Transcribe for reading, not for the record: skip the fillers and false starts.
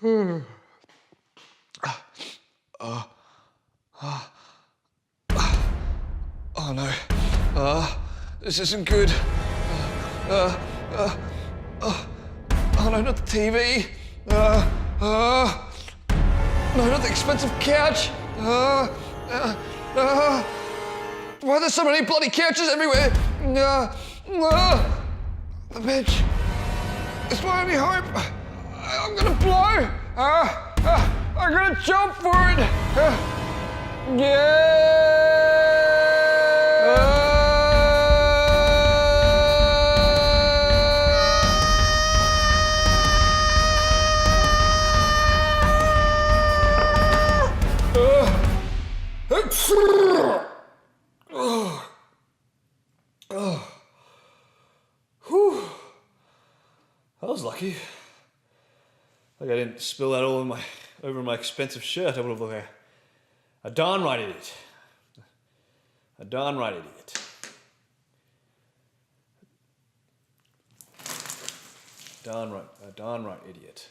Oh no. This isn't good. Oh no, not the TV. No, not the expensive couch. Why are there so many bloody couches everywhere? The bench. It's my only hope. I'm gonna blow. I'm gonna jump for it. I was lucky. Like I didn't spill that all over my expensive shirt. I would have looked like a darn right idiot. A darn right idiot. A darn right idiot.